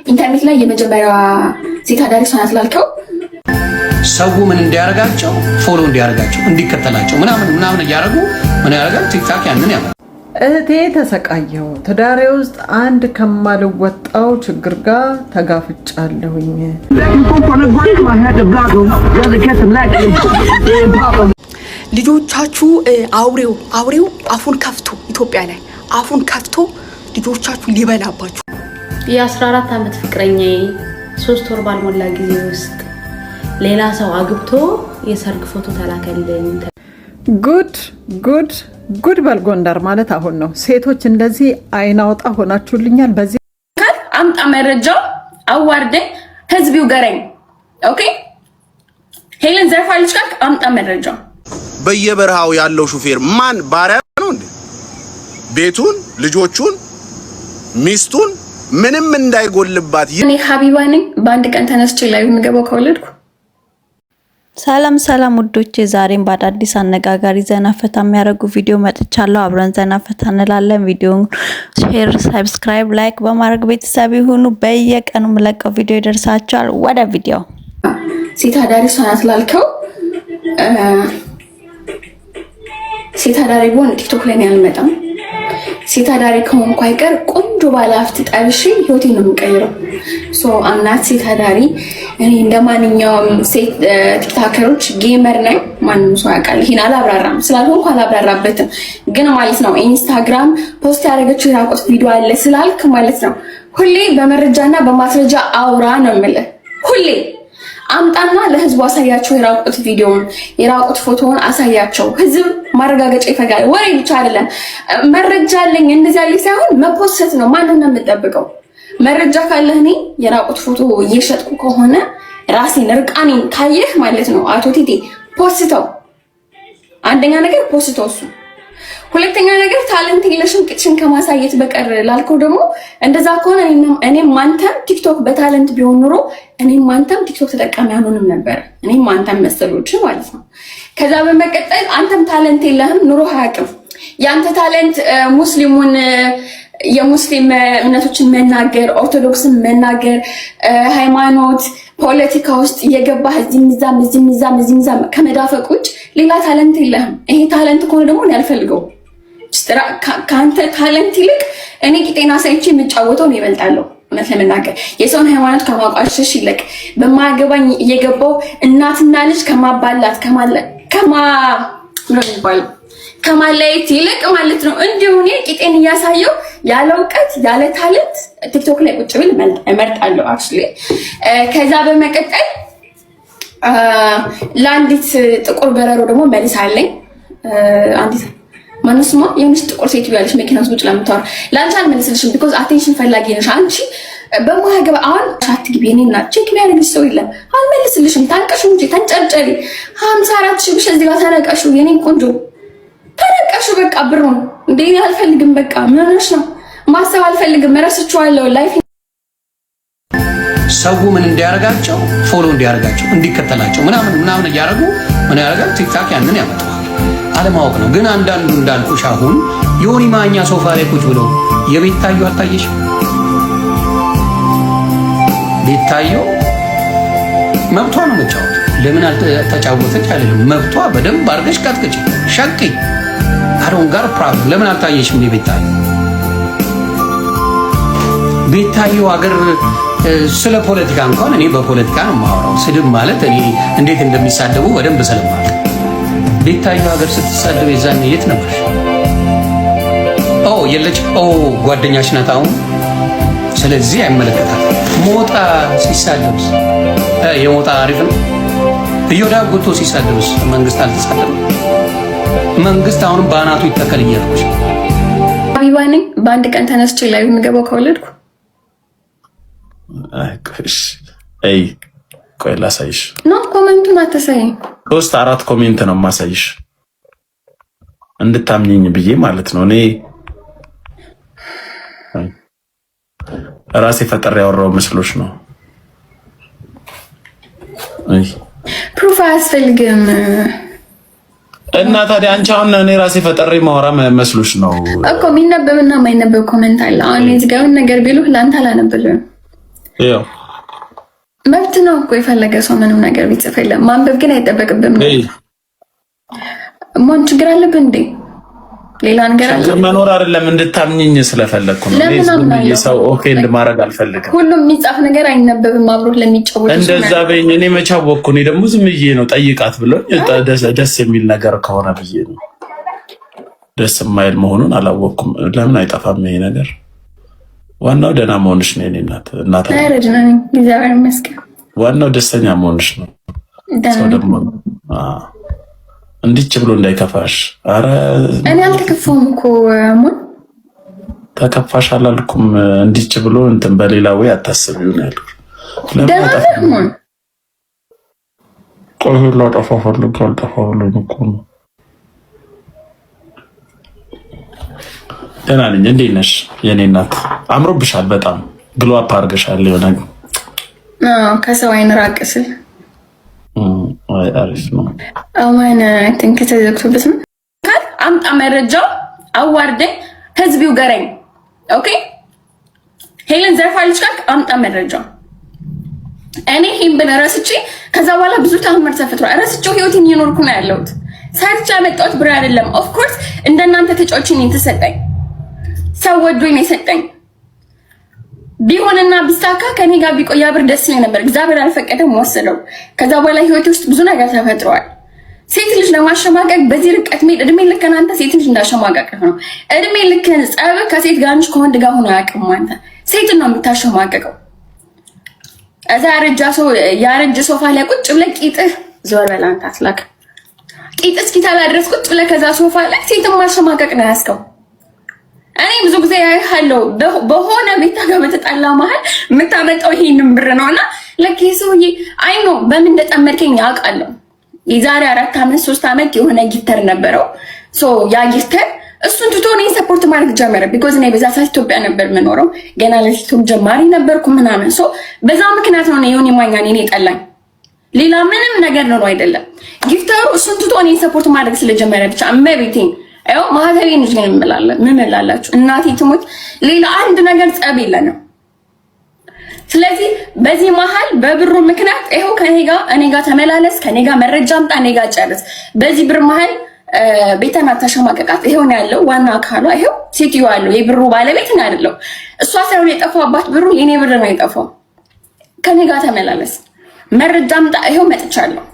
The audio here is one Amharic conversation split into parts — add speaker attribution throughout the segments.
Speaker 1: ኢንተርኔት ላይ የመጀመሪያ ሴት አዳሪ ሰናት ላልከው
Speaker 2: ሰው ምን እንዲያረጋቸው ፎሎ እንዲያረጋቸው እንዲከተላቸው ምናምን እያረጉ ምን ያረጋል ቲክታክ ያንን ያመጣ።
Speaker 3: እህቴ ተሰቃየው ትዳሬ ውስጥ አንድ ከማልወጣው ችግር ጋር ተጋፍጫለሁኝ።
Speaker 1: ልጆቻችሁ አውሬው አፉን ከፍቶ ኢትዮጵያ ላይ አፉን ከፍቶ ልጆቻችሁ ሊበላባችሁ።
Speaker 4: የ14 ዓመት ፍቅረኛዬ 3 ወር ባልሞላ ጊዜ ውስጥ ሌላ ሰው አግብቶ የሰርግ ፎቶ ተላከልኝ። ጉድ በልጎንደር ማለት አሁን ነው። ሴቶች እንደዚህ አይናውጣ ሆናችሁልኛል። በዚህ
Speaker 1: አምጣ መረጃ አዋርደኝ ህዝቢው ገረኝ። ኦኬ ሄለን ዘርፋልሽ ካክ አምጣ መረጃ።
Speaker 5: በየበረሃው ያለው ሹፌር ማን ባሪያ ነው እንዴ? ቤቱን ልጆቹን ሚስቱን ምንም እንዳይጎልባት
Speaker 1: እኔ ሀቢባ ነኝ። በአንድ ቀን ተነስቼ ላይ የምገባው ከወለድኩ።
Speaker 6: ሰላም ውዶቼ፣ ዛሬም በአዳዲስ አነጋጋሪ ዘና ፈታ የሚያደርጉ ቪዲዮ መጥቻለሁ። አብረን ዘና ፈታ እንላለን። ቪዲዮውን ሼር፣ ሰብስክራይብ፣ ላይክ በማድረግ ቤተሰብ ይሁኑ። በየቀኑ የምለቀው ቪዲዮ ይደርሳችኋል። ወደ ቪዲዮ።
Speaker 1: ሴት አዳሪ ሰናት ላልከው ሴት አዳሪ ቢሆን ቲክቶክ ላይ ነው ያልመጣም። ሴት አዳሪ ከሆንኩ አይቀር ቆንጆ ባለሀብት ጠብሼ ህይወቴን ነው የምቀይረው። አምናት ሴት አዳሪ እኔ እንደማንኛውም ሴት ቲክታከሮች ጌመር ነኝ። ማንም ሰው ያውቃል። ይሄን አላብራራም ስላልሆንኩ አላብራራበትም። ግን ማለት ነው ኢንስታግራም ፖስት ያደረገችው የራቆት ቪዲዮ አለ ስላልክ ማለት ነው ሁሌ በመረጃና በማስረጃ አውራ ነው የምልህ። ሁሌ አምጣና ለህዝቡ አሳያቸው። የራቆት ቪዲዮውን የራቆት ፎቶውን አሳያቸው። ህዝብ ማረጋገጫ ይፈጋል። ወሬ ብቻ አይደለም መረጃ አለኝ እንደዚህ ያለ ሳይሆን መፖሰት ነው። ማንን ነው የምጠብቀው? መረጃ ካለህ እኔ የራቆት ፎቶ እየሸጥኩ ከሆነ ራሴን እርቃኔን ካየህ ማለት ነው አቶ ቲቲ ፖስተው። አንደኛ ነገር ፖስተው እሱ። ሁለተኛ ነገር ታለንት የለሽም ቅጭን ከማሳየት በቀር ላልከው ደግሞ እንደዛ ከሆነ እኔም ማንተም ቲክቶክ በታለንት ቢሆን ኑሮ እኔም ማንተም ቲክቶክ ተጠቃሚ አልሆንም ነበር። እኔም ማንተም መሰሎች ማለት ነው። ከዛ በመቀጠል አንተም ታለንት የለህም ኑሮ አያውቅም። ያንተ ታለንት ሙስሊሙን የሙስሊም እምነቶችን መናገር፣ ኦርቶዶክስን መናገር፣ ሃይማኖት ፖለቲካ ውስጥ እየገባህ እዚህም ከመዳፈቅ ውጭ ሌላ ታለንት የለህም። ይሄ ታለንት ከሆነ ደግሞ እኔ አልፈልገው። ከአንተ ታለንት ይልቅ እኔ ቂጤና ሳይቼ የምጫወተው ነው ይበልጣለሁ። እውነት ለመናገር የሰውን ሃይማኖት ከማቋሸሽ ይልቅ በማገባኝ እየገባው እናትና ልጅ ከማባላት ከማለየት ይልቅ ማለት ነው እንዲሁ እኔ ቂጤን እያሳየው ያለ እውቀት ያለ ታለንት ቲክቶክ ላይ ቁጭ ብል እመርጣለሁ አክቹሊ። ከዛ በመቀጠል ለአንዲት ጥቁር በረሮ ደግሞ መልስ አለኝ። አንዲት ማንስማ የሆነች ጥቁር ሴት ያለች መኪና ውስጥ ለምታወራ ለአንቺ አልመልስልሽም። ቢኮዝ አቴንሽን ፈላጊ ነሽ አንቺ። በማገባ አሁን አትግቢ። እኔና ቼክ የሚያደርግሽ ሰው የለም። አልመልስልሽም። ታንቀሹ እንጂ ተንጨርጨሪ 54,000 ብር እዚህ ጋር ተነቀሹ። የኔ ቆንጆ ተነቀሹ። በቃ ብሩን እንዴ አልፈልግም። በቃ ምን ሆነሽ ነው? ማሰብ አልፈልግም። እረስቸዋለሁ ላይፍ።
Speaker 2: ሰው ምን እንዲያረጋቸው ፎሎ እንዲያረጋቸው እንዲከተላቸው ምናምን እያረጉ ምን ያረጋል ቲክታክ ያንን ያመጣል። አለማወቅ ነው። ግን አንዳንዱ እንዳልኩሽ አሁን ዮኒ ማኛ ሶፋ ላይ ቁጭ ብሎ የቤታዩ አታየሽ? ቤታዩ መብቷ ነው መጫወት። ለምን አልተጫወተች አይደለም መብቷ። በደንብ አድርገሽ ቀጥቅጭ ሸቂ አሮን ጋር ፕሮብሌም። ለምን አልታየሽም? ቤታዩ አገር ስለ ፖለቲካ እንኳን እኔ በፖለቲካ ነው የማወራው። ስድብ ማለት እኔ እንዴት እንደሚሳደቡ በደንብ ስለማውቅ ቤታዩ ሀገር ስትሳደብ የዛኔ የት ነበርሽ? የለች ጓደኛሽ ናት አሁን። ስለዚህ አይመለከታል። ሞጣ ሲሳደብስ የሞጣ አሪፍ ነው። እዮዳ ጎቶ ሲሳደብስ መንግስት አልተሳደበም። መንግስት አሁንም በአናቱ ይተከል እያልኩሽ።
Speaker 1: ሀቢባ ነኝ። በአንድ ቀን ተነስቼ ላይ የምገባው ከወለድኩ።
Speaker 7: ቆይ ላሳይሽ።
Speaker 1: ኮሜንቱን አታሳይኝ።
Speaker 7: 3-4 ኮሜንት ነው የማሳይሽ እንድታምኚኝ ብዬ ማለት ነው። እኔ ራሴ ፈጠር ያወራው መስሎሽ ነው?
Speaker 1: ፕሩፍ አያስፈልግም።
Speaker 7: እና ታዲያ አንቺ አሁን እኔ ራሴ ፈጠሬ ማወራ መስሎሽ ነው
Speaker 1: እኮ? የሚነበብና የማይነበብ ኮሜንት አለ። አሁን እዚህ ጋር ነገር ቢሉህ ለአንተ አላነብልህም።
Speaker 7: ያው
Speaker 1: መብት ነው እኮ የፈለገ ሰው ምንም ነገር ቢጽፍ የለም። ማንበብ ግን አይጠበቅብም። ምን ችግር አለብን እንዴ? ሌላ ነገር አለ
Speaker 7: መኖር አይደለም እንድታምኝኝ ስለፈለኩ ነው። እኔ ሰው ኦፌንድ ማድረግ አልፈልግም።
Speaker 1: ሁሉም የሚጻፍ ነገር አይነበብም። አብሮ ለሚጫወቱ
Speaker 7: እንደዛ በእኔ እኔ መቻወቅኩ እኔ ደግሞ ዝም ብዬ ነው ጠይቃት ብሎ ደስ የሚል ነገር ከሆነ ብዬ ነው። ደስ የማይል መሆኑን አላወቅኩም። ለምን አይጠፋም ይሄ ነገር? ዋናው ደህና መሆንሽ ነው። እኔ እናት
Speaker 1: አይረድነኝ እግዚአብሔር ይመስገን።
Speaker 7: ዋናው ደስተኛ መሆንሽ ነው። ሰው ደግሞ እንዲች ብሎ እንዳይከፋሽ። አረ
Speaker 1: እኔ አልተከፋውም እኮ ሞን
Speaker 7: ተከፋሽ አላልኩም። እንዲች ብሎ እንትን በሌላ ወይ አታስቢው ነው ያልኩት። ለምን ቆይ ላጠፋ ፈልጌ አልጠፋሁልኝ እኮ ነው። ደህና ነኝ። እንዴት ነሽ የኔ እናት? አምሮብሻል በጣም ግሎ አፕ አድርገሻል። የሆነ
Speaker 1: ከሰው አይን ራቅ ስል
Speaker 7: አሪፍ ነው።
Speaker 1: አማን እንትን ተዘግቶበት ነው። አምጣ መረጃ አዋርደኝ ህዝቢው ገረኝ። ኦኬ ሄለን ዘርፋለች ካልክ አምጣ መረጃ። እኔ ይሄን በነረስቼ ከዛ በኋላ ብዙ ተአምር ተፈጥሯል። ረስቼው ህይወቴን እየኖርኩ ነው ያለሁት። ሰርቻ መጣሁት ብር አይደለም። ኦፍ ኮርስ እንደናንተ ተጫዎችን የተሰጠኝ ሰው ወዶኝ ነው የሰጠኝ። ቢሆንና ቢሳካ ከኔ ጋር ቢቆያ ብር ደስ ይለኝ ነበር። እግዚአብሔር አልፈቀደም ወሰደው። ከዛ በኋላ ህይወቴ ውስጥ ብዙ ነገር ተፈጥሯል። ሴት ልጅ ለማሸማቀቅ በዚህ ርቀት ሜድ እድሜ ልክ አንተ ሴት ልጅ እንዳሸማቀቅ ነው። እድሜ ልክ ጸብ ከሴት ጋር እንጂ ከወንድ ጋር ሆኖ አያውቅም። አንተ ሴት ነው የምታሸማቀቀው። እዛ ያረጀ ሶፋ ላይ ቁጭ ብለህ ቂጥህ ዞር በል አንተ አስላክ ቂጥ እስኪታላ ድረስ ቁጭ ብለህ ከዛ ሶፋ ላይ ሴትን ማሸማቀቅ ነው ያስከው። እኔ ብዙ ጊዜ ያይሃለሁ በሆነ ቤታ ጋር በተጣላ መሀል የምታመጣው ይሄንን ብር ነውና ለክ ሰውዬ አይ ነው በምን እንደጠመድከኝ ያውቃለሁ። የዛሬ 4 ዓመት 3 ዓመት የሆነ ጊፍተር ነበረው። ሶ ያ ጊፍተር እሱን ትቶ እኔን ሰፖርት ማድረግ ጀመረ። ቢኮዝ እኔ በዛ ሰዓት ኢትዮጵያ ነበር የምኖረው። ገና ለቲክቶክ ጀማሪ ነበርኩ ምናምን። ሶ በዛ ምክንያት ነው የሆነ ማኛን እኔ ጠላኝ። ሌላ ምንም ነገር ነው አይደለም። ጊፍተሩ እሱን ትቶ እኔን ሰፖርት ማድረግ ስለጀመረ ብቻ እመቤቴን አዮ ማህተቤ ነሽ ግን ምን እላላችሁ እናቴ ትሞት ሌላ አንድ ነገር ጸብ የለንም። ስለዚህ በዚህ መሃል በብሩ ምክንያት ይሄው እኔ ጋር ተመላለስ፣ ከኔ ጋር መረጃ አምጣ፣ እኔ ጋር ጨርስ። በዚህ ብር መሃል ቤተና ተሸማቀቃት። ይሄው ነው ያለው ዋና አካሏ። ይሄው ሴትዮ አለው የብሩ ባለቤት ነው አይደለም። እሷ ሳይሆን የጠፋባት ብሩ የኔ ብር ነው የጠፋው። ከኔ ጋር ተመላለስ፣ መረጃ አምጣ። ይሄው መጥቻለሁ።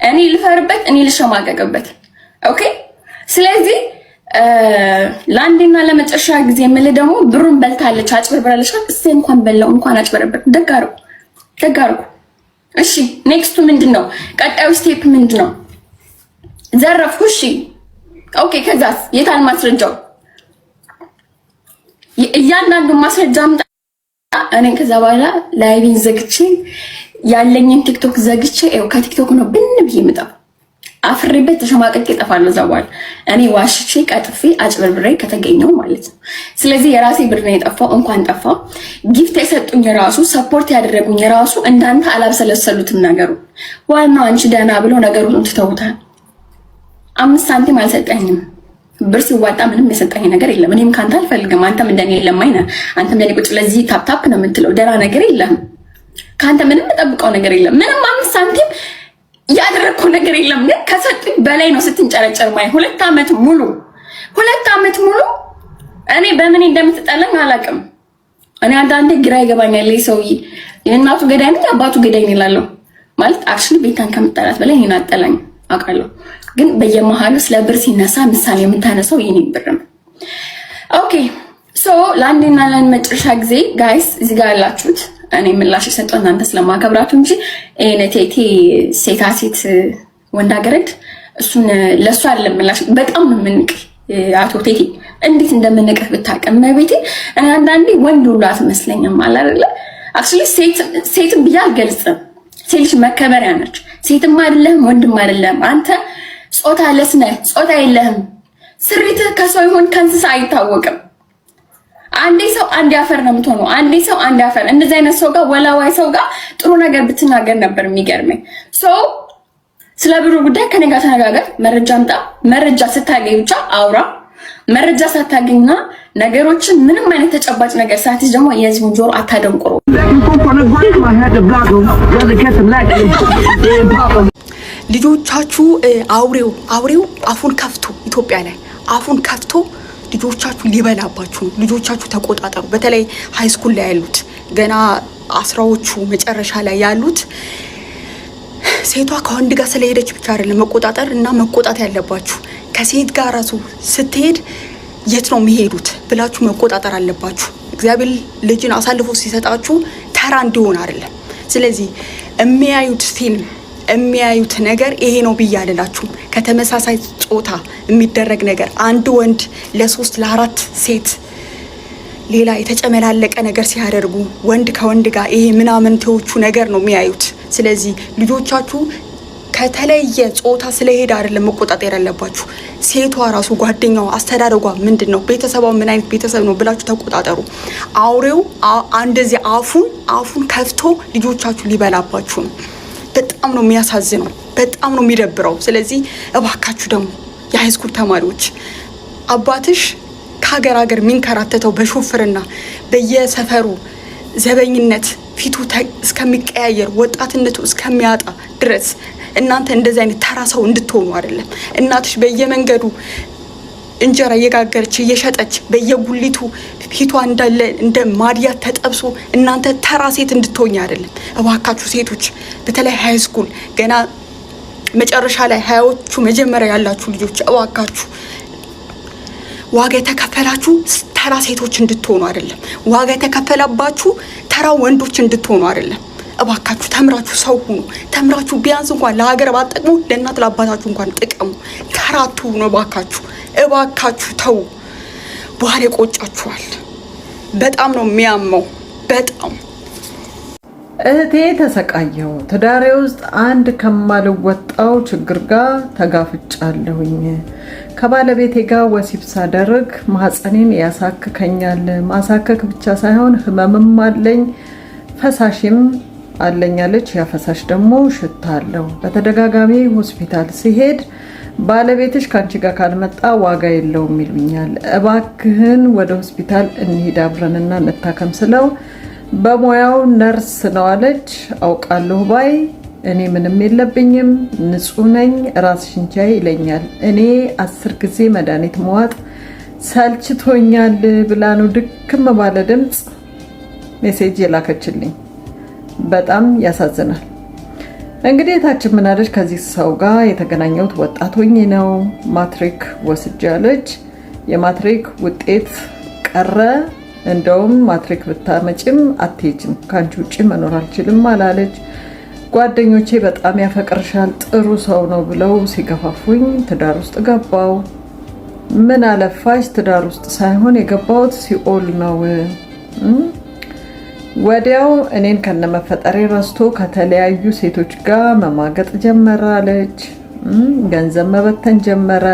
Speaker 1: እኔ ልፈርበት፣ እኔ ልሸማቀቅበት። ኦኬ ስለዚህ ለአንዴና ለመጨረሻ ጊዜ የምልህ ደግሞ ብሩን በልታለች፣ አጭበርብራለች። እስቲ እንኳን በላው እንኳን አጭበረበር ደጋርኩ። እሺ ኔክስቱ ምንድነው? ቀጣዩ ስቴፕ ምንድነው? ዘረፍኩ። እሺ ኦኬ ከዛስ የታል ማስረጃው? እያንዳንዱ ማስረጃ አምጣ። እኔ ከዛ በኋላ ላይቪን ዘግቼ ያለኝን ቲክቶክ ዘግቼ ከቲክቶክ ነው ብን ብዬ የምጠፋው። አፍሬበት ተሸማቀቅ ይጠፋል። እዛ በኋላ እኔ ዋሽቼ ቀጥፌ አጭበርብሬ ከተገኘው ማለት ነው። ስለዚህ የራሴ ብር ነው የጠፋው። እንኳን ጠፋው። ጊፍት የሰጡኝ ራሱ ሰፖርት ያደረጉኝ ራሱ እንዳንተ አላብሰለሰሉትም ነገሩ። ዋናው አንቺ ደህና ብሎ ነገሩን ትተውታል። 5 ሳንቲም አልሰጠኝም። ብር ሲዋጣ ምንም የሰጠኝ ነገር የለም። እኔም ካንተ አልፈልግም። አንተም እንደኔ የለማኝ ነህ። አንተም እንደኔ ቁጭ ለዚህ ታፕታፕ ነው የምትለው። ደህና ነገር የለም። ካንተ ምንም የምጠብቀው ነገር የለም። ምንም 5 ሳንቲም ያደረኩት ነገር የለም። ግን ከሰጡኝ በላይ ነው ስትንጨረጨር ማይ 2 ዓመት ሙሉ እኔ በምን እንደምትጠለኝ አላውቅም። እኔ አንዳንዴ ግራ ይገባኛል። ሰውዬ የእናቱ ገዳይ ነው የአባቱ ገዳይ ነው እላለሁ። ማለት አክቹሊ ቤታን ከምጠላት በላይ እኔን አጠላኝ አውቃለሁ። ግን በየመሃሉ ስለ ብር ሲነሳ ምሳሌ የምታነሳው የኔ ብር ነው። ኦኬ ሶ ለአንዴና ለመጨረሻ ጊዜ ጋይስ እዚህ ጋር ያላችሁት እኔ ምላሽ የሰጠው እናንተ ስለማከብራችሁ እንጂ ኤነቴቲ ሴታ ሴት ወንዳገረድ እሱን ለሱ አይደለም ምላሽ። በጣም ምንቅ አቶ ቴቴ እንዴት እንደምንቀህ ብታቀም ቤቴ እኔ አንዳንዴ ወንድ ሁሉ አትመስለኝም አለ አይደለ። አክቹሊ ሴትም ብዬ አልገልጽም። ሴት ልጅ መከበሪያ ነች። ሴትም አይደለም ወንድም አይደለም። አንተ ጾታ ለስነ ጾታ የለህም። ስሪትህ ከሰው ይሁን ከእንስሳ አይታወቅም። አንዴ ሰው አንዴ አፈር ነው የምትሆነው። አንዴ ሰው አንዴ አፈር። እንደዚህ አይነት ሰው ጋር ወላዋይ ሰው ጋር ጥሩ ነገር ብትናገር ነበር የሚገርመኝ። ስለ ብሩ ጉዳይ ከኔ ጋር ተነጋገር። መረጃ አምጣ። መረጃ ስታገኝ ብቻ አውራ። መረጃ ሳታገኝና ነገሮችን ምንም አይነት ተጨባጭ ነገር ሳትይዝ ደግሞ የህዝቡን ጆሮ አታደንቁሩ።
Speaker 8: ልጆቻችሁ አውሬው አፉን ከፍቶ ኢትዮጵያ ላይ አፉን ከፍቶ ልጆቻችሁ ሊበላባችሁ ነው። ልጆቻችሁ ተቆጣጠሩ። በተለይ ሃይ ስኩል ላይ ያሉት ገና አስራዎቹ መጨረሻ ላይ ያሉት ሴቷ ከወንድ ጋር ስለሄደች ብቻ አይደለም መቆጣጠር እና መቆጣት ያለባችሁ። ከሴት ጋር ራሱ ስትሄድ የት ነው የሚሄዱት ብላችሁ መቆጣጠር አለባችሁ። እግዚአብሔር ልጅን አሳልፎ ሲሰጣችሁ ተራ እንዲሆን አይደለም። ስለዚህ የሚያዩት ፊልም የሚያዩት ነገር ይሄ ነው ብዬ አይደላችሁም። ከተመሳሳይ ጾታ የሚደረግ ነገር አንድ ወንድ ለ3 ለ4 ሴት ሌላ የተጨመላለቀ ነገር ሲያደርጉ ወንድ ከወንድ ጋር ይሄ ምናምን ተውቹ ነገር ነው የሚያዩት። ስለዚህ ልጆቻችሁ ከተለየ ጾታ ስለሄደ አይደለም መቆጣጠር ያለባችሁ። ሴቷ ራሱ ጓደኛዋ አስተዳደጓ ምንድነው ቤተሰቧ ምን አይነት ቤተሰብ ነው ብላችሁ ተቆጣጠሩ። አውሬው እንደዚህ አፉን ከፍቶ ልጆቻችሁ ሊበላባችሁ ነው። በጣም ነው የሚያሳዝነው፣ በጣም ነው የሚደብረው። ስለዚህ እባካችሁ ደግሞ የሃይስኩል ተማሪዎች አባትሽ ከሀገር ሀገር የሚንከራተተው በሾፍርና በየሰፈሩ ዘበኝነት ፊቱ እስከሚቀያየር ወጣትነቱ እስከሚያጣ ድረስ እናንተ እንደዚህ አይነት ተራ ሰው እንድትሆኑ አይደለም። እናትሽ በየመንገዱ እንጀራ እየጋገረች እየሸጠች በየጉሊቱ ፊቷ እንዳለ እንደ ማዲያት ተጠብሶ እናንተ ተራ ሴት እንድትሆኝ አይደለም። እባካችሁ ሴቶች በተለይ ሃይ ስኩል ገና መጨረሻ ላይ ሃያዎቹ መጀመሪያ ያላችሁ ልጆች እባካችሁ ዋጋ የተከፈላችሁ ተራ ሴቶች እንድትሆኑ አይደለም። ዋጋ የተከፈለባችሁ ተራ ወንዶች እንድትሆኑ አይደለም። እባካችሁ ተምራችሁ ሰው ሁኑ። ተምራችሁ ቢያንስ እንኳን ለሀገር ባጠቅሙ ለእናት ለአባታችሁ እንኳን ጥቅሙ። ተራቱ ነው። እባካችሁ ተው። በኋላ ይቆጫችኋል። በጣም ነው የሚያመው። በጣም
Speaker 3: እህቴ ተሰቃየው። ትዳሬ ውስጥ አንድ ከማልወጣው ችግር ጋር ተጋፍጫለሁኝ። ከባለቤቴ ጋር ወሲብ ሳደርግ ማህፀኔን ያሳክከኛል። ማሳከክ ብቻ ሳይሆን ህመምም አለኝ፣ ፈሳሽም አለኛለች። ያ ፈሳሽ ደግሞ ሽታ አለው። በተደጋጋሚ ሆስፒታል ሲሄድ ባለቤትሽ ካንቺ ጋር ካልመጣ ዋጋ የለውም ይሉኛል። እባክህን ወደ ሆስፒታል እንሂድ አብረንና እንታከም ስለው በሙያው ነርስ ነው አለች። አውቃለሁ ባይ እኔ ምንም የለብኝም ንጹህ ነኝ ራስሽን ቻይ ይለኛል። እኔ 10 ጊዜ መድኃኒት መዋጥ ሰልችቶኛል ብላ ነው ድክም ባለ ድምፅ ሜሴጅ የላከችልኝ። በጣም ያሳዝናል። እንግዲህ የታችን ምን አለች? ከዚህ ሰው ጋር የተገናኘሁት ወጣት ሆኜ ነው። ማትሪክ ወስጃለች። የማትሪክ ውጤት ቀረ። እንደውም ማትሪክ ብታመጭም አትሄጂም፣ ካንቺ ውጪ መኖር አልችልም አላለች። ጓደኞቼ በጣም ያፈቅርሻል ጥሩ ሰው ነው ብለው ሲገፋፉኝ ትዳር ውስጥ ገባው። ምን አለፋሽ ትዳር ውስጥ ሳይሆን የገባሁት ሲኦል ነው። ወዲያው እኔን ከነመፈጠሬ ረስቶ ከተለያዩ ሴቶች ጋር መማገጥ ጀመረ አለች። ገንዘብ መበተን ጀመረ።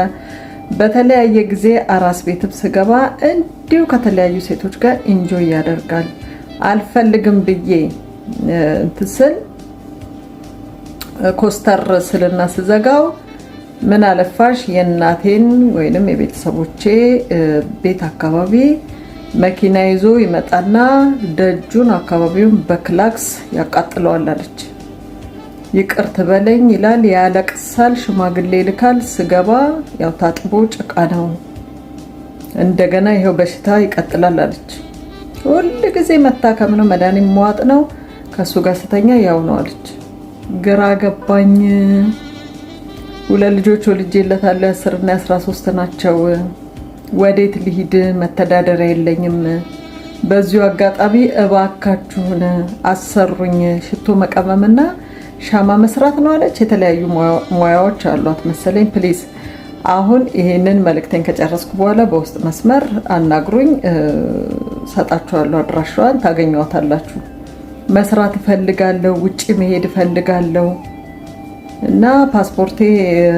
Speaker 3: በተለያየ ጊዜ አራስ ቤትም ስገባ እንዲሁ ከተለያዩ ሴቶች ጋር ኢንጆይ ያደርጋል። አልፈልግም ብዬ እንትስል ኮስተር ስልና ስዘጋው ምን አለፋሽ የእናቴን ወይንም የቤተሰቦቼ ቤት አካባቢ መኪና ይዞ ይመጣና ደጁን አካባቢውን በክላክስ ያቃጥለዋል አለች። ይቅር ትበለኝ ይላል፣ ያለቅሳል፣ ሽማግሌ ልካል። ስገባ ያው ታጥቦ ጭቃ ነው። እንደገና ይሄው በሽታ ይቀጥላል አለች። ሁሉ ጊዜ መታከም ነው፣ መድኃኒት መዋጥ ነው። ከሱ ጋር ስተኛ ያው ነው አለች። ግራ ገባኝ። 2 ልጆች ወልጄለታለሁ፣ 10 እና 13 ናቸው። ወዴት ልሂድ? መተዳደሪያ የለኝም። በዚሁ አጋጣሚ እባካችሁን አሰሩኝ። ሽቶ መቀመምና ሻማ መስራት ነው አለች። የተለያዩ ሙያዎች አሏት መሰለኝ። ፕሊዝ አሁን ይሄንን መልእክቴን ከጨረስኩ በኋላ በውስጥ መስመር አናግሩኝ፣ ሰጣችኋለሁ። አድራሻዋን ታገኟታላችሁ። መስራት እፈልጋለሁ፣ ውጪ መሄድ እፈልጋለሁ እና ፓስፖርቴ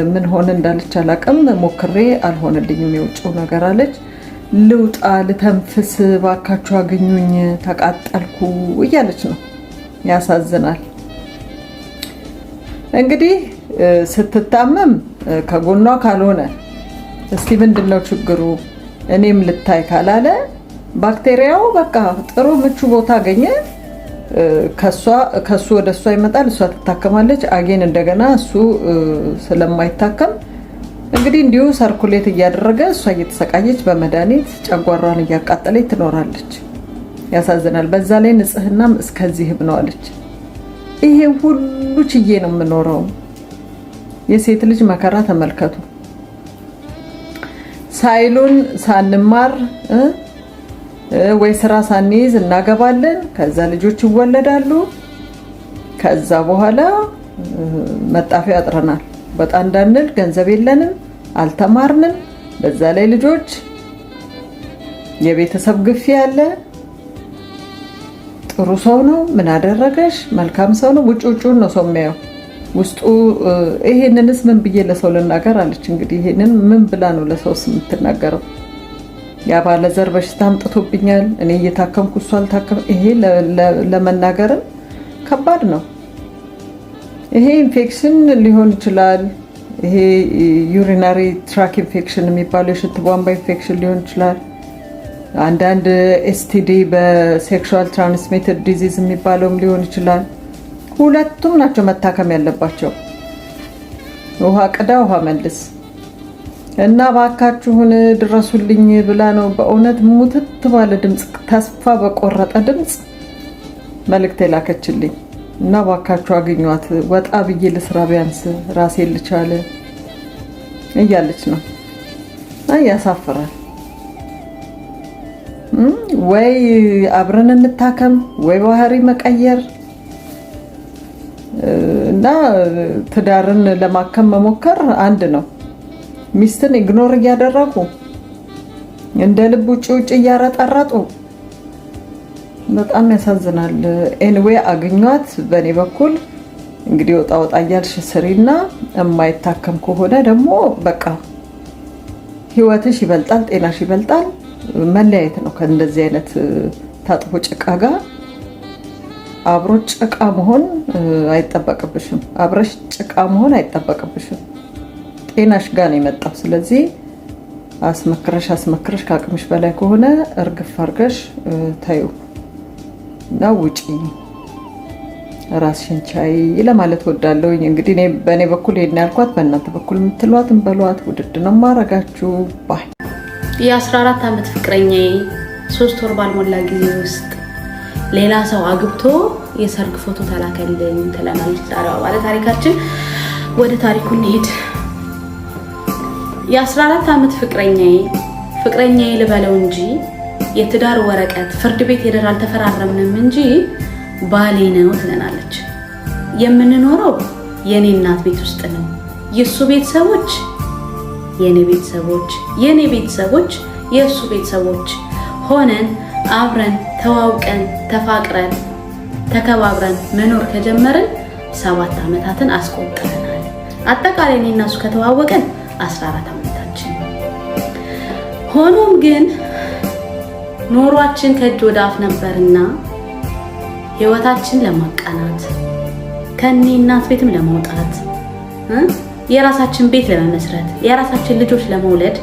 Speaker 3: ምን ሆነ እንዳለች አላውቅም። ሞክሬ አልሆነልኝም የውጭው ነገር አለች። ልውጣ ልተንፍስ ባካችሁ አገኙኝ፣ ተቃጠልኩ እያለች ነው። ያሳዝናል። እንግዲህ ስትታመም ከጎኗ ካልሆነ እስቲ ምንድነው ችግሩ? እኔም ልታይ ካላለ ባክቴሪያው በቃ ጥሩ ምቹ ቦታ አገኘ። ከሱ ወደ እሷ ይመጣል፣ እሷ ትታከማለች። አጌን እንደገና እሱ ስለማይታከም እንግዲህ እንዲሁ ሰርኩሌት እያደረገ እሷ እየተሰቃየች በመድኃኒት ጨጓራን እያቃጠለች ትኖራለች። ያሳዝናል። በዛ ላይ ንጽህናም እስከዚህም ነው አለች። ይሄ ሁሉ ችዬ ነው የምኖረው። የሴት ልጅ መከራ ተመልከቱ። ሳይሉን ሳንማር ወይ ስራ ሳንይዝ እናገባለን። ከዛ ልጆች ይወለዳሉ። ከዛ በኋላ መጣፊያ ያጥረናል። በጣም እንዳንል ገንዘብ የለንም፣ አልተማርንም። በዛ ላይ ልጆች፣ የቤተሰብ ግፊ አለ። ጥሩ ሰው ነው፣ ምን አደረገሽ፣ መልካም ሰው ነው፣ ውጭውን ነው ሰው የሚያየው። ውስጡ ይሄንንስ ምን ብዬ ለሰው ልናገር አለች። እንግዲህ ይሄንን ምን ብላ ነው ለሰውስ የምትናገረው? ያ ባለ ዘር በሽታ አምጥቶብኛል፣ እኔ እየታከምኩ እሱ አልታከም። ይሄ ለመናገርም ከባድ ነው። ይሄ ኢንፌክሽን ሊሆን ይችላል። ይሄ ዩሪናሪ ትራክ ኢንፌክሽን የሚባለው የሽንት ቧንቧ ኢንፌክሽን ሊሆን ይችላል። አንዳንድ ኤስቲዲ በሴክሹዋል ትራንስሚትድ ዲዚዝ የሚባለውም ሊሆን ይችላል። ሁለቱም ናቸው መታከም ያለባቸው። ውሃ ቅዳ ውሃ መልስ እና ባካችሁን ድረሱልኝ ብላ ነው በእውነት ሙትት ባለ ድምፅ፣ ተስፋ በቆረጠ ድምፅ መልእክት የላከችልኝ። እና ባካችሁ አግኟት፣ ወጣ ብዬ ልስራ፣ ቢያንስ ራሴን ልቻለ እያለች ነው። ያሳፍራል። ወይ አብረን እንታከም ወይ ባህሪ መቀየር እና ትዳርን ለማከም መሞከር አንድ ነው። ሚስትን ኢግኖር እያደረጉ እንደ ልብ ውጭ እያረጠረጡ በጣም ያሳዝናል። ኤኒዌይ አግኟት። በእኔ በኩል እንግዲህ ወጣ እያልሽ ስሪና የማይታከም ከሆነ ደግሞ በቃ ህይወትሽ ይበልጣል፣ ጤናሽ ይበልጣል። መለያየት ነው ከእንደዚህ አይነት ታጥቦ ጭቃ ጋር። አብሮ ጭቃ መሆን አይጠበቅብሽም። አብረሽ ጭቃ መሆን አይጠበቅብሽም። ጤናሽ ጋር ነው የመጣው። ስለዚህ አስመክረሽ ከአቅምሽ በላይ ከሆነ እርግፍ አድርገሽ ታዩ እና ውጪ፣ ራስሽን ቻይ ለማለት ወዳለሁኝ። እንግዲህ በእኔ በኩል ይሄን ያልኳት፣ በእናንተ በኩል የምትሏትን በሏት። ውድድ ነው ማረጋችሁ። ባይ
Speaker 4: የ14 ዓመት ፍቅረኛዬ 3 ወር ባልሞላ ጊዜ ውስጥ ሌላ ሰው አግብቶ የሰርግ ፎቶ ተላከልኝ ትለናለች ዛሬዋ ባለ ታሪካችን። ወደ ታሪኩ እንሂድ። የ14 ዓመት ፍቅረኛዬ ልበለው እንጂ የትዳር ወረቀት ፍርድ ቤት ሄደን አልተፈራረምንም እንጂ ባሌ ነው ትለናለች። የምንኖረው የኔ እናት ቤት ውስጥ ነው። የሱ ቤተሰቦች የኔ ቤተሰቦች፣ የኔ ቤተሰቦች የሱ ቤተሰቦች ሆነን አብረን ተዋውቀን ተፋቅረን ተከባብረን መኖር ከጀመርን 7 ዓመታትን አስቆጥረናል። አጠቃላይ እኔና እሱ ከተዋወቀን 14 ዓመታችን። ሆኖም ግን ኖሯችን ከእጅ ወደ አፍ ነበርና ህይወታችን ለማቃናት ከኔ እናት ቤትም ለመውጣት የራሳችን ቤት ለመመስረት የራሳችን ልጆች ለመውለድ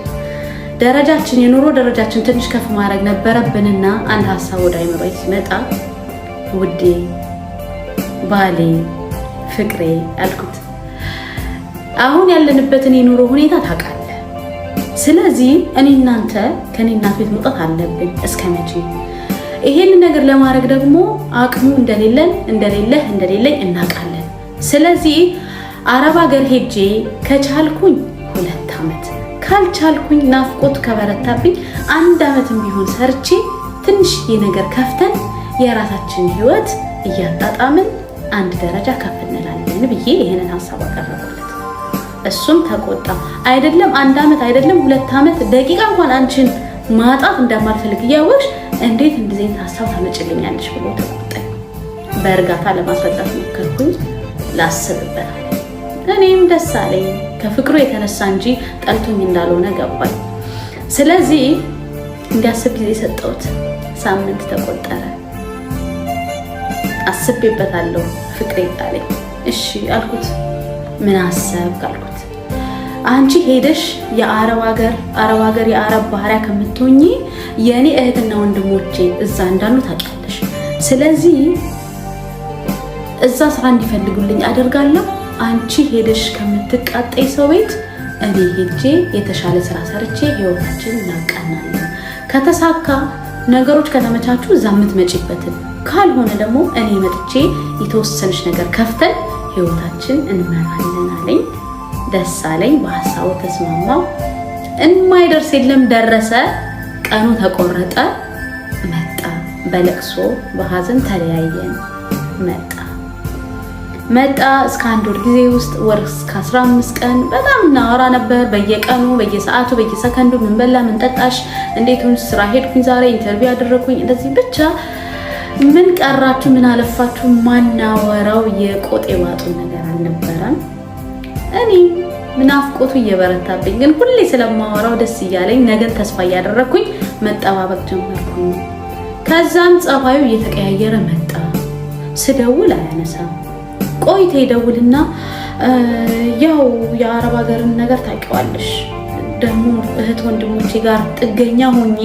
Speaker 4: የኑሮ ደረጃችን ትንሽ ከፍ ማድረግ ነበረብንና አንድ ሀሳብ ወደ አይምሮዬ ሲመጣ ውዴ፣ ባሌ፣ ፍቅሬ አልኩት። አሁን ያለንበትን የኑሮ ሁኔታ ታውቃለህ። ስለዚህ እኔ እናንተ ከኔ እናት ቤት መውጣት አለብን። እስከ መቼ? ይሄን ነገር ለማድረግ ደግሞ አቅሙ እንደሌለኝ እናውቃለን። ስለዚህ አረብ ሀገር ሄጄ ከቻልኩኝ 2 ዓመት ካልቻልኩኝ ናፍቆት ከበረታብኝ 1 ዓመትም ቢሆን ሰርቼ ትንሽዬ ነገር ከፍተን የራሳችን ህይወት እያጣጣምን አንድ ደረጃ ከፍ እንላለን ብዬ ይሄንን ሀሳብ አቀረብኩለት። እሱም ተቆጣ። አይደለም 1 ዓመት አይደለም 2 ዓመት ደቂቃ እንኳን አንቺን ማጣት እንደማልፈልግ እያወቅሽ እንዴት እንደዚህ ሀሳብ ታመጭልኛለሽ ብሎ ተቆጣኝ። በእርጋታ ለማስረዳት ሞከርኩኝ። ላስብበት። እኔም ደስ አለኝ። ከፍቅሩ የተነሳ እንጂ ጠልቶኝ እንዳልሆነ ገባኝ። ስለዚህ እንዲያስብ ጊዜ ሰጠሁት። ሳምንት ተቆጠረ። አስቤበታለሁ ፍቅሬ አለኝ። እሺ አልኩት። ምን አሰብክ አልኩት። አንቺ ሄደሽ የአረብ ሀገር የአረብ ባህሪያ ከምትሆኚ የኔ እህትና ወንድሞቼ እዛ እንዳሉ ታውቂያለሽ። ስለዚህ እዛ ስራ እንዲፈልጉልኝ አደርጋለሁ። አንቺ ሄደሽ ከምትቃጠይ ሰው ቤት እኔ ሄጄ የተሻለ ስራ ሰርቼ ህይወታችንን እናቃናለን። ከተሳካ ነገሮች ከተመቻቹ እዛ የምትመጪበትን፣ ካልሆነ ደግሞ እኔ መጥቼ የተወሰነች ነገር ከፍተን ህይወታችን እንመራለን አለኝ። ደስ አለኝ። በሀሳቡ ተስማማው። የማይደርስ የለም ደረሰ። ቀኑ ተቆረጠ። መጣ። በለቅሶ በሀዘን ተለያየን። መጣ እስከ 1 ወር ጊዜ ውስጥ ወር እስከ 15 ቀን በጣም እናወራ ነበር። በየቀኑ በየሰዓቱ በየሰከንዱ ምን በላ ምን ጠጣሽ፣ እንዴት ሆንሽ፣ ስራ ሄድኩኝ፣ ዛሬ ኢንተርቪው ያደረኩኝ፣ እንደዚህ ብቻ ምን ቀራችሁ ምን አለፋችሁ ማናወራው የቆጤ ዋጡ ነገር አልነበረም። እኔ ምናፍቆቱ እየበረታብኝ ግን ሁሌ ስለማወራው ደስ እያለኝ ነገን ተስፋ እያደረኩኝ መጠባበቅ ጀመርኩኝ። ከዛም ጸባዩ እየተቀያየረ መጣ። ስደውል አያነሳም። ቆይቶ ይደውልና ያው የአረብ ሀገርን ነገር ታውቂዋለሽ፣ ደግሞ እህት ወንድሞቼ ጋር ጥገኛ ሆኜ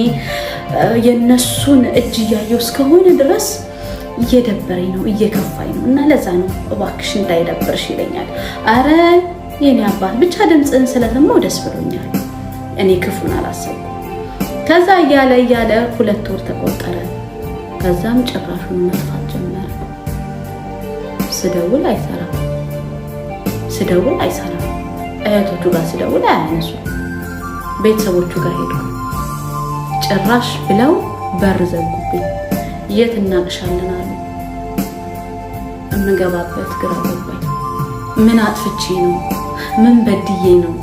Speaker 4: የነሱን እጅ እያየሁ እስከሆነ ድረስ እየደበረኝ ነው እየከፋኝ ነው እና ለዛ ነው እባክሽ እንዳይደብርሽ ይለኛል። አረ የኔ አባት ብቻ ድምፅን ስለሰማው ደስ ብሎኛል። እኔ ክፉን አላሰብኩም። ከዛ እያለ 2 ወር ተቆጠረ። ከዛም ጭራሹን መጥፋት ጀመረ። ስደውል አይሰራም። እህቶቹ ጋር ስደውል አያነሱ። ቤተሰቦቹ ጋር ሄድኩ። ጭራሽ ብለው በር ዘጉብኝ። የት እናቅሻለን አሉ። የምገባበት ግራ ገባኝ። ምን አጥፍቼ ነው? ምን በድዬ ነው?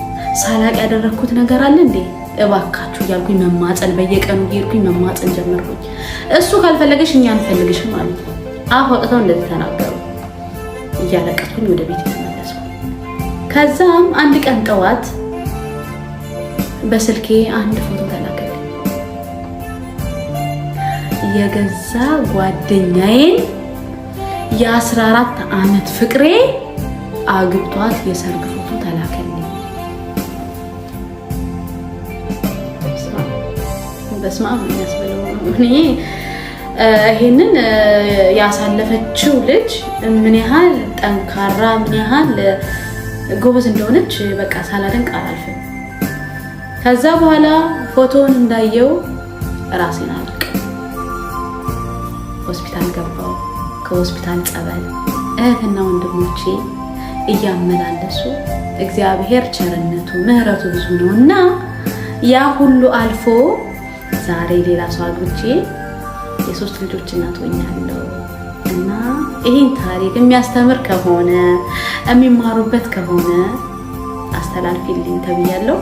Speaker 4: ሳላቅ ያደረኩት ነገር አለ እንዴ? እባካችሁ እያልኩኝ መማፀን፣ በየቀኑ ሄድኩኝ መማፀን ጀመርኩኝ። እሱ ካልፈለገሽ እኛ አንፈልግሽም ማለት ነው። አፍ ወጥተው እንደዚህ ተናገሩ። እያለቀስኩኝ ወደ ቤት ተመለስኩ። ከዛም አንድ ቀን ጠዋት በስልኬ አንድ ፎቶ ተላከልኝ። የገዛ ጓደኛዬን የ14 ዓመት ፍቅሬ አግብቷት የሰርግ ፎቶ ተላከልኝ። በስመ አብ የሚያስብለው እኔ ይሄንን ያሳለፈችው ልጅ ምን ያህል ጠንካራ ምን ያህል ጎበዝ እንደሆነች በቃ ሳላደንቅ አላልፍም። ከዛ በኋላ ፎቶውን እንዳየው ራሴን አልቅ ሆስፒታል ገባው። ከሆስፒታል ጸበል እህትና ወንድሞቼ እያመላለሱ እግዚአብሔር ቸርነቱ ምሕረቱ ብዙ ነውና ያ ሁሉ አልፎ ዛሬ ሌላ ሰው አግብቼ የ3 ልጆች እናት ሆኛለሁ። እና ይሄን ታሪክ የሚያስተምር ከሆነ የሚማሩበት ከሆነ አስተላልፊልኝ ተብያለሁ።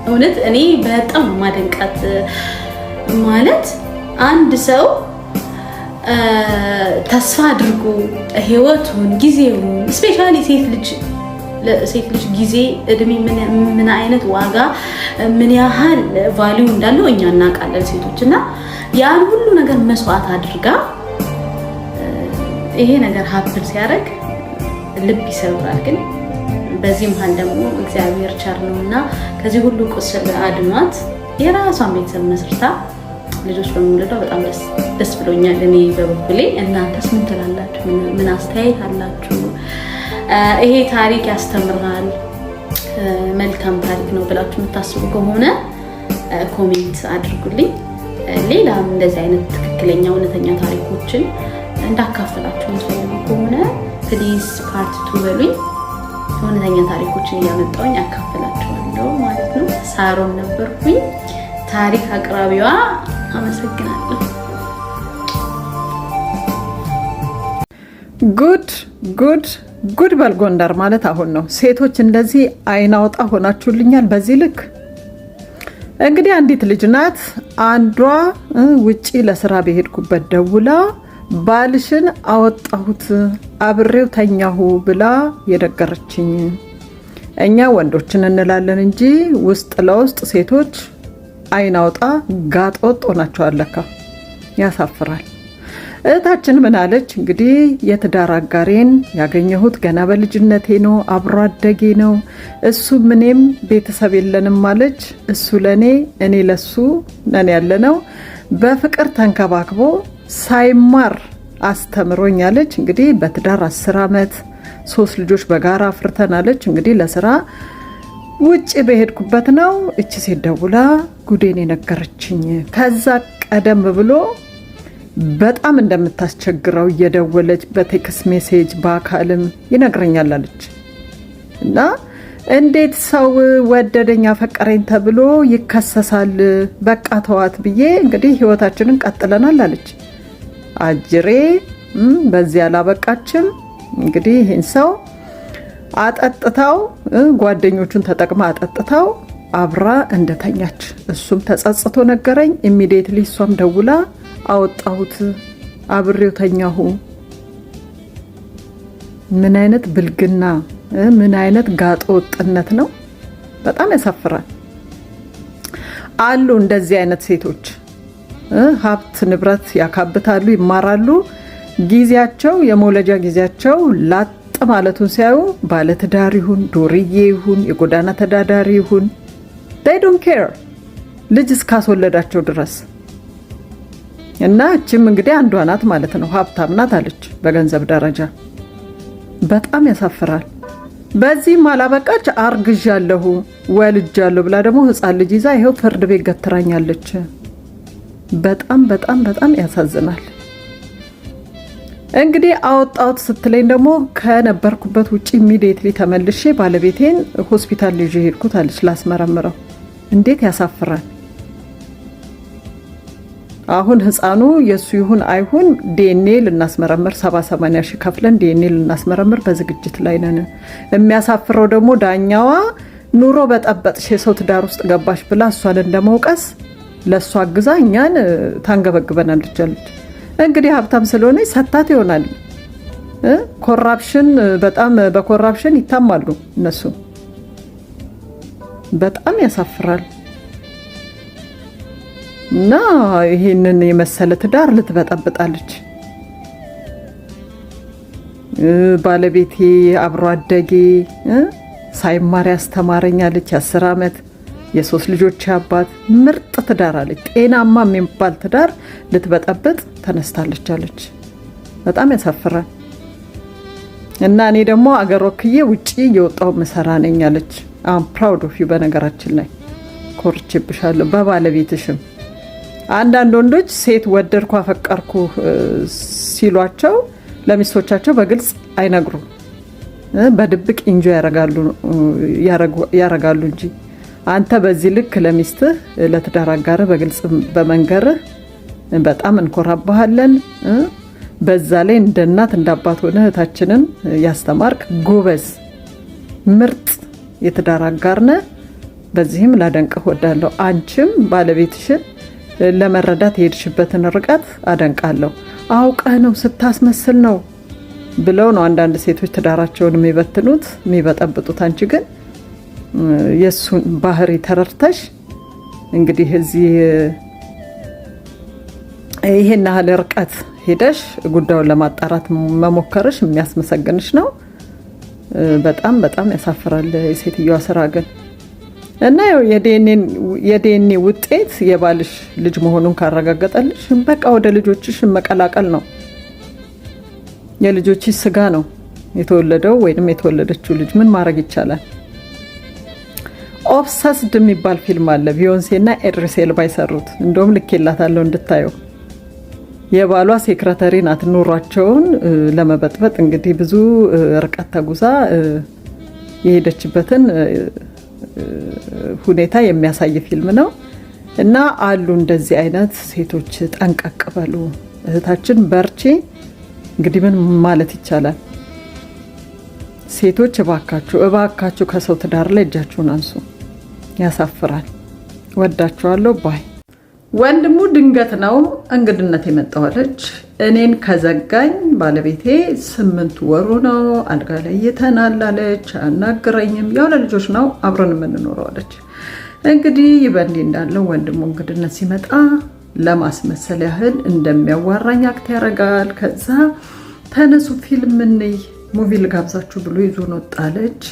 Speaker 4: እውነት እኔ በጣም ማደንቃት ማለት አንድ ሰው ተስፋ አድርጎ ህይወቱን ጊዜውን ስፔሻሊ ሴት ልጅ ጊዜ እድሜ ምን አይነት ዋጋ ምን ያህል ቫልዩ እንዳለው እኛ እናውቃለን ሴቶች። እና ያን ሁሉ ነገር መስዋዕት አድርጋ ይሄ ነገር ሀብትን ሲያደርግ ልብ ይሰብራል። ግን በዚህ መሀል ደግሞ እግዚአብሔር ቸር ነውና ከዚህ ሁሉ ቁስል አድኗት የራሷን ቤተሰብ መስርታ ልጆች በመውለዷ በጣም ደስ ብሎኛል። እኔ በበኩሌ እናንተስ ምን ትላላችሁ? ምን አስተያየት አላችሁ? ይሄ ታሪክ ያስተምራል መልካም ታሪክ ነው ብላችሁ የምታስቡ ከሆነ ኮሜንት አድርጉልኝ። ሌላም እንደዚህ አይነት ትክክለኛ እውነተኛ ታሪኮችን እንዳካፈላችሁ የምትፈልጉ ከሆነ ፕሊዝ ፓርት 2 በሉኝ። እውነተኛ ታሪኮችን እያመጣሁኝ አካፈላችኋለሁ ማለት ነው። ሳሮን ነበርኩኝ ታሪክ አቅራቢዋ። አመሰግናለሁ።
Speaker 3: ጉድ በል ጎንደር ማለት አሁን ነው። ሴቶች እንደዚህ አይን አውጣ ሆናችሁልኛል በዚህ ልክ። እንግዲህ አንዲት ልጅ ናት። አንዷ ውጪ ለስራ በሄድኩበት ደውላ ባልሽን አወጣሁት አብሬው ተኛሁ ብላ የነገረችኝ። እኛ ወንዶችን እንላለን እንጂ ውስጥ ለውስጥ ሴቶች አይን አውጣ ጋጥ ወጥ ሆናችኋል ለካ። ያሳፍራል። እህታችን ምን አለች እንግዲህ የትዳር አጋሬን ያገኘሁት ገና በልጅነቴ ነው፣ አብሮ አደጌ ነው፣ እሱ ምንም ቤተሰብ የለንም አለች። እሱ ለኔ እኔ ለሱ ነን ያለነው፣ በፍቅር ተንከባክቦ ሳይማር አስተምሮኛለች። እንግዲህ በትዳር 10 ዓመት 3 ልጆች በጋራ አፍርተናለች። እንግዲህ ለስራ ውጭ በሄድኩበት ነው እቺ ሴት ደውላ ጉዴን የነገረችኝ። ከዛ ቀደም ብሎ በጣም እንደምታስቸግረው እየደወለች በቴክስት ሜሴጅ በአካልም ይነግረኛል አለች። እና እንዴት ሰው ወደደኝ አፈቀረኝ ተብሎ ይከሰሳል? በቃ ተዋት ብዬ እንግዲህ ህይወታችንን ቀጥለናል አለች። አጅሬ በዚህ አላበቃችም። እንግዲህ ይህን ሰው አጠጥታው ጓደኞቹን ተጠቅማ አጠጥታው አብራ እንደተኛች እሱም ተጸጽቶ ነገረኝ። ኢሚዲየትሊ እሷም ደውላ አወጣሁት፣ አብሬው ተኛሁ። ምን አይነት ብልግና፣ ምን አይነት ጋጦ ወጥነት ነው! በጣም ያሳፍራል። አሉ እንደዚህ አይነት ሴቶች ሀብት ንብረት ያካብታሉ፣ ይማራሉ። ጊዜያቸው የመውለጃ ጊዜያቸው ላጥ ማለቱን ሲያዩ ባለትዳር ይሁን ዱርዬ ይሁን የጎዳና ተዳዳሪ ይሁን they don't care ልጅ እስካስወለዳቸው ድረስ። እና እችም እንግዲህ አንዷ ናት ማለት ነው። ሀብታም ናት አለች በገንዘብ ደረጃ። በጣም ያሳፍራል። በዚህም አላበቃች፣ አርግዣለሁ ወልጃለሁ ብላ ደግሞ ህፃን ልጅ ይዛ ይሄው ፍርድ ቤት ገትራኛለች። በጣም በጣም በጣም ያሳዝናል። እንግዲህ አወጣሁት ስትለኝ ደግሞ ከነበርኩበት ውጪ ኢሚዲየትሊ ተመልሼ ባለቤቴን ሆስፒታል ልጅ ሄድኩት አለች ላስመረምረው። እንዴት ያሳፍራል! አሁን ህፃኑ የሱ ይሁን አይሁን ዲኤንኤ ልናስመረምር 70-80 ሺህ ከፍለን ዲኤንኤ ልናስመረምር በዝግጅት ላይ ነን። የሚያሳፍረው ደግሞ ዳኛዋ ኑሮ በጠበጥሽ የሰው ትዳር ውስጥ ገባሽ ብላ እሷን እንደመውቀስ ለሷ አግዛ እኛን ታንገበግበናለች አለች። እንግዲህ ሀብታም ስለሆነ ሰታት ይሆናል። ኮራፕሽን በጣም በኮራፕሽን ይታማሉ እነሱ። በጣም ያሳፍራል። እና ይሄንን የመሰለ ትዳር ልትበጠብጣለች። ባለቤቴ አብሮ አደጌ ሳይማር ያስተማረኛለች 10 ዓመት የ3 ልጆች አባት ምርጥ ትዳር አለች። ጤናማ የሚባል ትዳር ልትበጠብጥ ተነስታለች አለች። በጣም ያሳፍራል። እና እኔ ደግሞ አገር ወክዬ ውጪ የወጣው መሰራ ነኝ አለች። አም ፕራውድ ኦፍ ዩ። በነገራችን ላይ ኮርቼብሻለሁ በባለቤትሽም። አንዳንድ ወንዶች ሴት ወደድኩ አፈቀርኩ ሲሏቸው ለሚስቶቻቸው በግልጽ አይነግሩም። በድብቅ ኢንጆ ያረጋሉ እንጂ አንተ በዚህ ልክ ለሚስትህ ለትዳር አጋርህ በግልጽ በመንገርህ በጣም እንኮራባሃለን። በዛ ላይ እንደ እናት እንደ አባት ሆነ እህታችንን ያስተማርክ ጎበዝ ምርጥ የትዳር አጋር ነህ። በዚህም ላደንቅህ ወዳለሁ። አንቺም ባለቤትሽን ለመረዳት የሄድሽበትን ርቀት አደንቃለሁ። አውቀህ ነው ስታስመስል ነው ብለው ነው አንዳንድ ሴቶች ትዳራቸውን የሚበትኑት የሚበጠብጡት። አንቺ ግን የሱን ባህሪ ተረድተሽ እንግዲህ እዚህ ይሄን ያህል ርቀት ሄደሽ ጉዳዩን ለማጣራት መሞከርሽ የሚያስመሰግንሽ ነው። በጣም በጣም ያሳፍራል የሴትዮዋ ስራ ግን። እና ያው የዲኤንኤ ውጤት የባልሽ ልጅ መሆኑን ካረጋገጠልሽ በቃ ወደ ልጆችሽ መቀላቀል ነው። የልጆችሽ ስጋ ነው የተወለደው ወይንም የተወለደችው ልጅ። ምን ማድረግ ይቻላል? ኦብሰስድ የሚባል ፊልም አለ ቢዮንሴ እና ኢድሪስ ኤልባ የሰሩት። እንደውም ልኬላታለሁ እንድታየው። የባሏ ሴክሬታሪ ናት። ኑሯቸውን ለመበጥበጥ እንግዲህ ብዙ ርቀት ተጉዛ የሄደችበትን ሁኔታ የሚያሳይ ፊልም ነው። እና አሉ እንደዚህ አይነት ሴቶች። ጠንቀቅ በሉ እህታችን፣ በርቺ። እንግዲህ ምን ማለት ይቻላል? ሴቶች እባካችሁ ከሰው ትዳር ላይ እጃችሁን አንሱ። ያሳፍራል። ወዳችኋለሁ ባይ። ወንድሙ ድንገት ነው እንግድነት የመጣዋለች። እኔን ከዘጋኝ ባለቤቴ 8 ወሩ ነው። አልጋ ላይ ይተናላለች፣ አናግረኝም። ያው ለልጆች ነው አብረን የምንኖረው አለች። እንግዲህ በእንዲህ እንዳለው ወንድሙ እንግድነት ሲመጣ ለማስመሰል ያህል እንደሚያዋራኝ አክት ያደርጋል። ከዛ ተነሱ ፊልም እንይ ሙቪ ልጋብዛችሁ ብሎ ይዞን ወጣለች።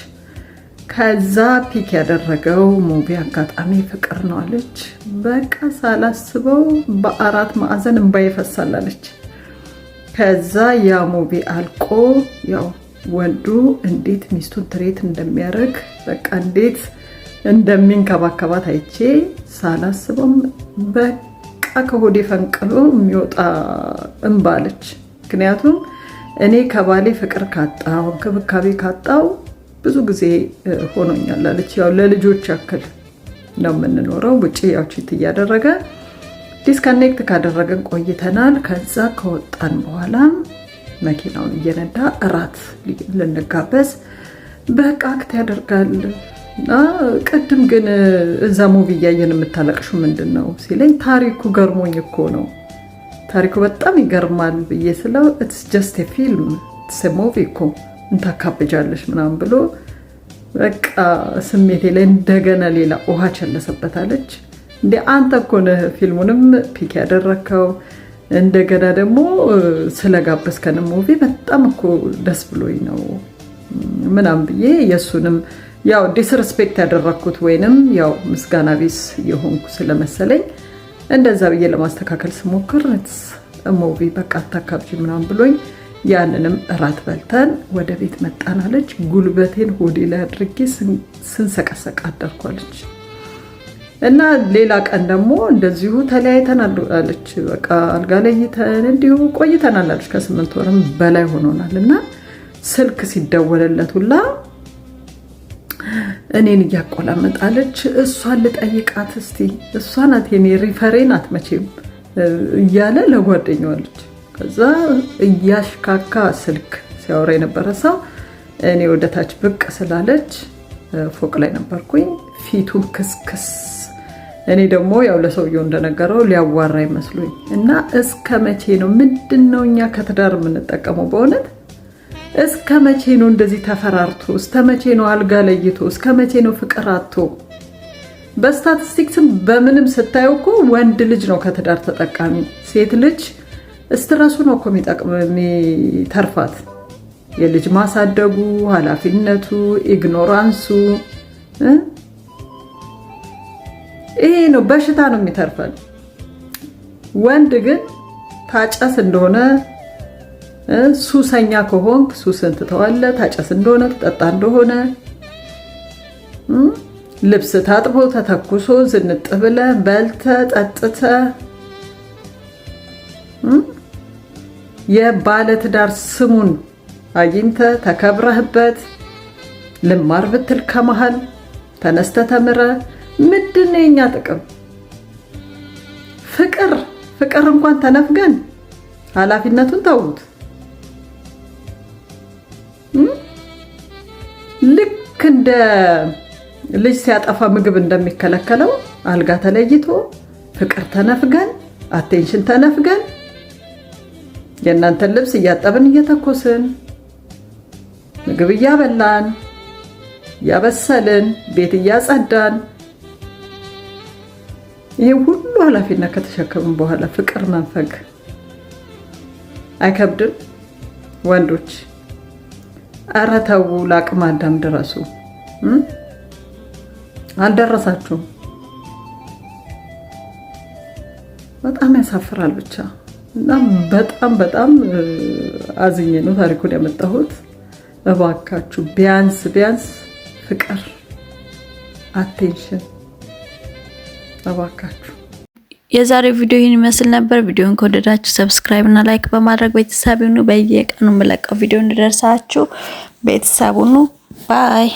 Speaker 3: ከዛ ፒክ ያደረገው ሙቪ አጋጣሚ ፍቅር ነው አለች። በቃ ሳላስበው በአራት ማዕዘን እንባ ይፈሳላለች። ከዛ ያ ሙቪ አልቆ ያው ወንዱ እንዴት ሚስቱን ትሬት እንደሚያደርግ በቃ እንዴት እንደሚንከባከባት አይቼ ሳላስበው በቃ ከሆዴ ፈንቅሎ የሚወጣ እንባ አለች። ምክንያቱም እኔ ከባሌ ፍቅር ካጣው እንክብካቤ ካጣው ብዙ ጊዜ ሆኖኛል አለች። ያው ለልጆች ያክል ነው የምንኖረው። ውጪ ያው ቺት እያደረገ ዲስከኔክት ካደረገን ቆይተናል። ከዛ ከወጣን በኋላ መኪናውን እየነዳ እራት ልንጋበዝ በቃ አክት ያደርጋል። እና ቅድም ግን እዛ ሙቪ እያየን የምታለቅሹ ምንድን ነው ሲለኝ ታሪኩ ገርሞኝ እኮ ነው፣ ታሪኩ በጣም ይገርማል ብዬ ስለው ኢትስ ጀስት ኤ ፊልም ኢትስ ኤ ሙቪ እኮ እንታካብጃለሽ ምናምን ብሎ በቃ ስሜቴ ላይ እንደገና ሌላ ውሃ ቸለሰበታለች። እንዴ አንተ እኮ ነህ ፊልሙንም ፒክ ያደረከው እንደገና ደግሞ ስለጋበዝከን ሙቪ በጣም እኮ ደስ ብሎኝ ነው ምናምን ብዬ የሱንም ያው ዲስሪስፔክት ያደረኩት ወይንም ያው ምስጋና ቢስ የሆንኩ ስለመሰለኝ እንደዛ ብዬ ለማስተካከል ስሞክር ሙቪ በቃ አታካብጂ ምናምን ብሎኝ ያንንም እራት በልተን ወደ ቤት መጣናለች። ጉልበቴን ሆዴ ላይ አድርጌ ስንሰቀሰቅ አደርኳለች። እና ሌላ ቀን ደግሞ እንደዚሁ ተለያይተናል አለች። በቃ አልጋ ላይ እንዲሁ ቆይተናል አለች። ከ8 ወርም በላይ ሆኖናል። እና ስልክ ሲደወልለት ሁላ እኔን እያቆላመጣለች እሷን ልጠይቃት እስቲ እሷ ናት የኔ ሪፈሬ ናት መቼም እያለ ለጓደኛዋለች። ከዛ እያሽካካ ስልክ ሲያወራ የነበረ ሰው እኔ ወደ ታች ብቅ ስላለች ፎቅ ላይ ነበርኩኝ። ፊቱ ክስክስ እኔ ደግሞ ያው ለሰውየው እንደነገረው ሊያዋራ ይመስሉኝ እና እስከ መቼ ነው ምንድነው እኛ ከትዳር የምንጠቀመው? በእውነት እስከ መቼ ነው እንደዚህ ተፈራርቶ? እስከ መቼ ነው አልጋ ለይቶ? እስከ መቼ ነው ፍቅር አጥቶ? በስታቲስቲክስም በምንም ስታየው እኮ ወንድ ልጅ ነው ከትዳር ተጠቃሚ። ሴት ልጅ ስትረሱ ነው እኮ የሚተርፋት። የልጅ ማሳደጉ፣ ኃላፊነቱ፣ ኢግኖራንሱ ይሄ ነው በሽታ ነው የሚተርፈን። ወንድ ግን ታጨስ እንደሆነ ሱሰኛ ከሆንክ ሱስን ትተዋለህ። ታጨስ እንደሆነ ትጠጣ እንደሆነ ልብስ ታጥቦ ተተኩሶ ዝንጥ ብለህ በልተህ ጠጥተህ የባለ ትዳር ስሙን አግኝተህ ተከብረህበት ልማር ብትል ከመሃል ተነስተህ ተምረህ ምንድነው የኛ ጥቅም? ፍቅር እንኳን ተነፍገን ኃላፊነቱን ተውት። ልክ እንደ ልጅ ሲያጠፋ ምግብ እንደሚከለከለው አልጋ ተለይቶ ፍቅር ተነፍገን አቴንሽን ተነፍገን የእናንተን ልብስ እያጠብን እየተኮስን ምግብ እያበላን እያበሰልን ቤት እያጸዳን ይሄ ሁሉ ኃላፊነት ከተሸከምን በኋላ ፍቅር መንፈግ አይከብድም? ወንዶች ኧረ ተው፣ ለአቅመ አዳም ድረሱ። አልደረሳችሁም። በጣም ያሳፍራል ብቻ። እና በጣም አዝኜ ነው ታሪኩን ያመጣሁት። እባካችሁ ቢያንስ ፍቅር አቴንሽን እባካችሁ።
Speaker 6: የዛሬው ቪዲዮ ይህን ይመስል ነበር። ቪዲዮን ከወደዳችሁ ሰብስክራይብ እና ላይክ በማድረግ ቤተሰብ ሁኑ። በየቀኑ የምለቀው ቪዲዮ እንዲደርሳችሁ ቤተሰብ ሁኑ። ባይ